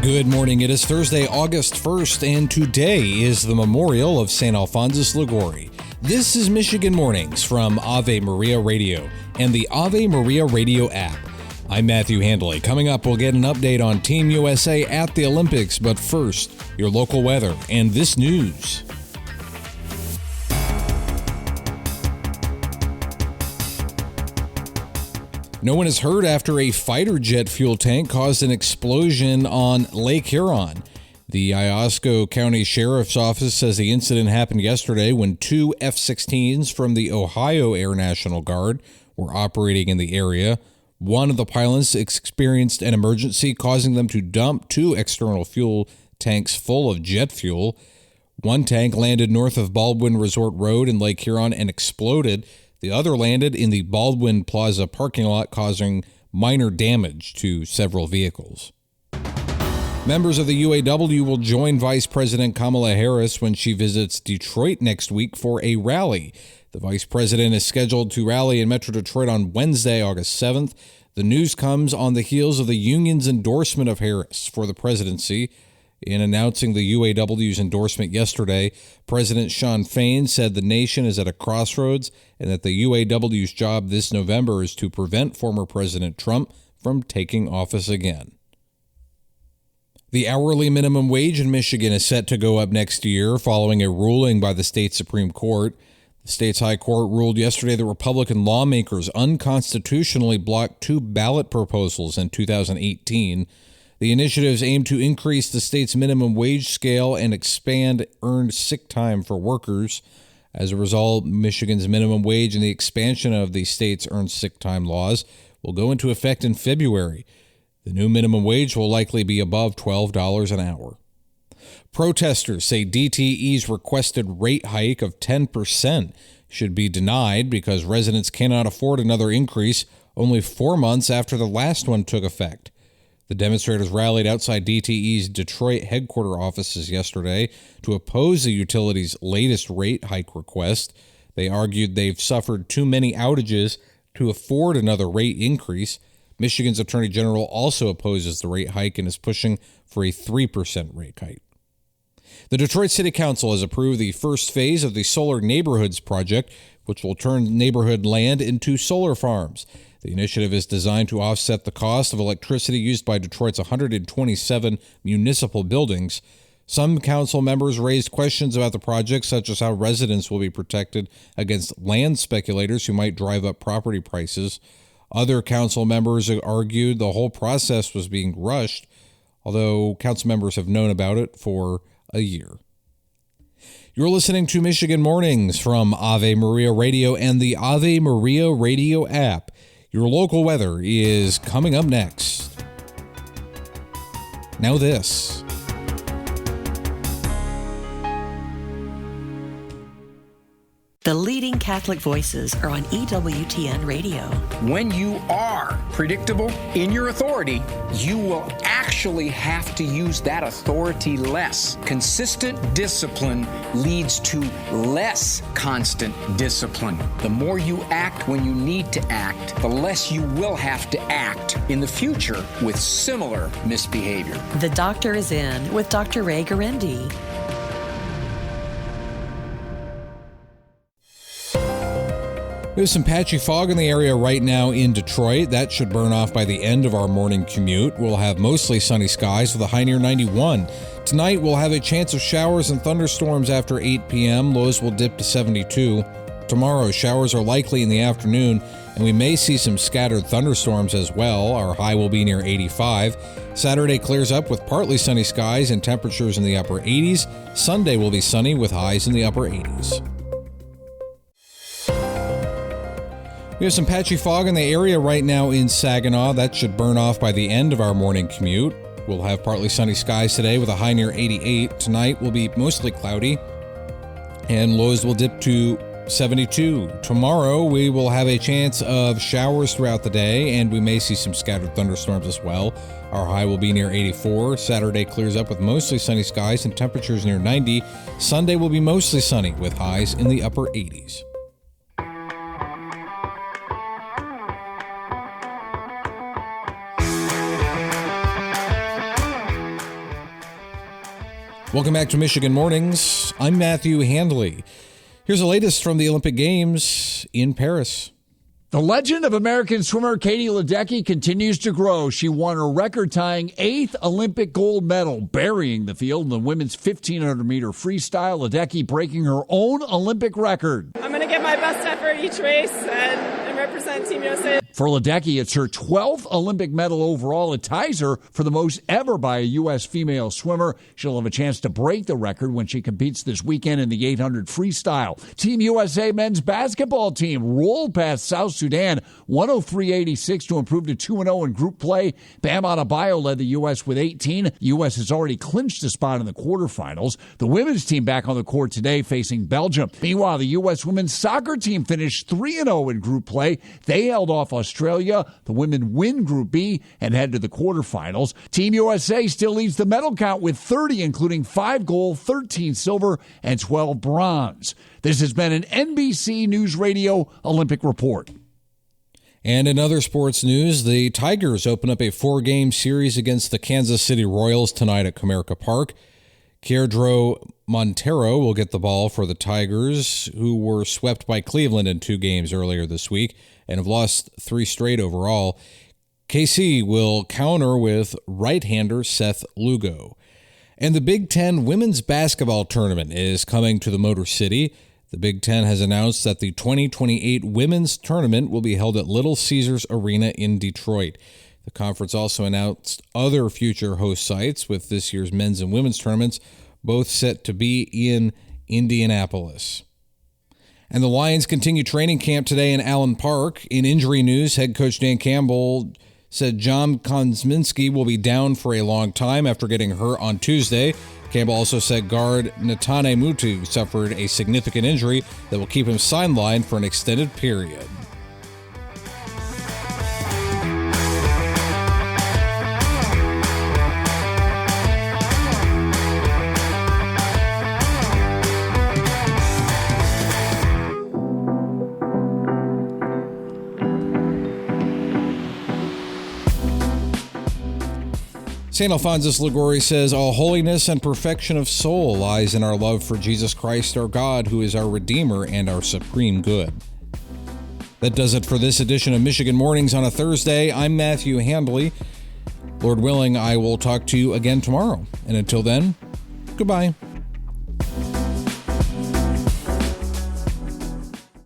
Good morning. It is Thursday, August 1st, and today is the memorial of St. Alphonsus Liguori. This is Michigan Mornings from Ave Maria Radio and the Ave Maria Radio app. I'm Matthew Handley. Coming up, we'll get an update on Team USA at the Olympics, but first, your local weather and this news. No one is hurt after a fighter jet fuel tank caused an explosion on Lake Huron. The Iosco County Sheriff's Office says the incident happened yesterday when two F-16s from the Ohio Air National Guard were operating in the area. One of the pilots experienced an emergency, causing them to dump two external fuel tanks full of jet fuel. One tank landed north of Baldwin Resort Road in Lake Huron and exploded. The other landed in the Baldwin Plaza parking lot, causing minor damage to several vehicles. Members of the UAW will join Vice President Kamala Harris when she visits Detroit next week for a rally. The Vice President is scheduled to rally in Metro Detroit on Wednesday, August 7th. The news comes on the heels of the union's endorsement of Harris for the presidency. In announcing the UAW's endorsement yesterday, President Shawn Fain said the nation is at a crossroads and that the UAW's job this November is to prevent former President Trump from taking office again. The hourly minimum wage in Michigan is set to go up next year following a ruling by the state Supreme Court. The state's high court ruled yesterday that Republican lawmakers unconstitutionally blocked two ballot proposals in 2018. The initiatives aim to increase the state's minimum wage scale and expand earned sick time for workers. As a result, Michigan's minimum wage and the expansion of the state's earned sick time laws will go into effect in February. The new minimum wage will likely be above $12 an hour. Protesters say DTE's requested rate hike of 10% should be denied because residents cannot afford another increase only 4 months after the last one took effect. The demonstrators rallied outside DTE's Detroit headquarters offices yesterday to oppose the utility's latest rate hike request. They argued they've suffered too many outages to afford another rate increase. Michigan's Attorney General also opposes the rate hike and is pushing for a 3% rate hike. The Detroit City Council has approved the first phase of the Solar Neighborhoods project, which will turn neighborhood land into solar farms. The initiative is designed to offset the cost of electricity used by Detroit's 127 municipal buildings. Some council members raised questions about the project, such as how residents will be protected against land speculators who might drive up property prices. Other council members argued the whole process was being rushed, although council members have known about it for a year. You're listening to Michigan Mornings from Ave Maria Radio and the Ave Maria Radio app. Your local weather is coming up next. Now this. The leading Catholic voices are on EWTN Radio. When you are predictable in your authority, you will actually have to use that authority less. Consistent discipline leads to less constant discipline. The more you act when you need to act, the less you will have to act in the future with similar misbehavior. The Doctor is in with Dr. Ray Garendi. There's some patchy fog in the area right now in Detroit. That should burn off by the end of our morning commute. We'll have mostly sunny skies with a high near 91. Tonight, we'll have a chance of showers and thunderstorms after 8 p.m. Lows will dip to 72. Tomorrow, showers are likely in the afternoon, and we may see some scattered thunderstorms as well. Our high will be near 85. Saturday clears up with partly sunny skies and temperatures in the upper 80s. Sunday will be sunny with highs in the upper 80s. We have some patchy fog in the area right now in Saginaw. That should burn off by the end of our morning commute. We'll have partly sunny skies today with a high near 88. Tonight will be mostly cloudy, and lows will dip to 72. Tomorrow we will have a chance of showers throughout the day, and we may see some scattered thunderstorms as well. Our high will be near 84. Saturday clears up with mostly sunny skies and temperatures near 90. Sunday will be mostly sunny with highs in the upper 80s. Welcome back to Michigan Mornings. I'm Matthew Handley. Here's the latest from the Olympic Games in Paris. The legend of American swimmer Katie Ledecky continues to grow. She won her record-tying 8th Olympic gold medal, burying the field in the women's 1,500-meter freestyle. Ledecky breaking her own Olympic record. I'm going to give my best effort each race and represent Team USA. For Ledecky, it's her 12th Olympic medal overall. It ties her for the most ever by a U.S. female swimmer. She'll have a chance to break the record when she competes this weekend in the 800 freestyle. Team USA men's basketball team rolled past South Sudan 103-86 to improve to 2-0 in group play. Bam Adebayo led the U.S. with 18. The U.S. has already clinched a spot in the quarterfinals. The women's team back on the court today facing Belgium. Meanwhile, the U.S. women's soccer team finished 3-0 in group play. They held off Australia. The women win Group B and head to the quarterfinals. Team USA still leads the medal count with 30, including 5 gold, 13 silver, and 12 bronze. This has been an NBC News Radio Olympic report. And in other sports news, the Tigers open up a 4-game series against the Kansas City Royals tonight at Comerica Park. Keandro Montero will get the ball for the Tigers, who were swept by Cleveland in 2 games earlier this week and have lost 3 straight overall. KC will counter with right-hander Seth Lugo. And the Big Ten women's basketball tournament is coming to the Motor City. The Big Ten has announced that the 2028 women's tournament will be held at Little Caesars Arena in Detroit. The conference also announced other future host sites, with this year's men's and women's tournaments both set to be in Indianapolis. And the Lions continue training camp today in Allen Park. In injury news, head coach Dan Campbell said John Kosminski will be down for a long time after getting hurt on Tuesday. Campbell also said guard Netane Mutu suffered a significant injury that will keep him sidelined for an extended period. St. Alphonsus Liguori says, all holiness and perfection of soul lies in our love for Jesus Christ, our God, who is our Redeemer and our supreme good. That does it for this edition of Michigan Mornings on a Thursday. I'm Matthew Handley. Lord willing, I will talk to you again tomorrow. And until then, goodbye.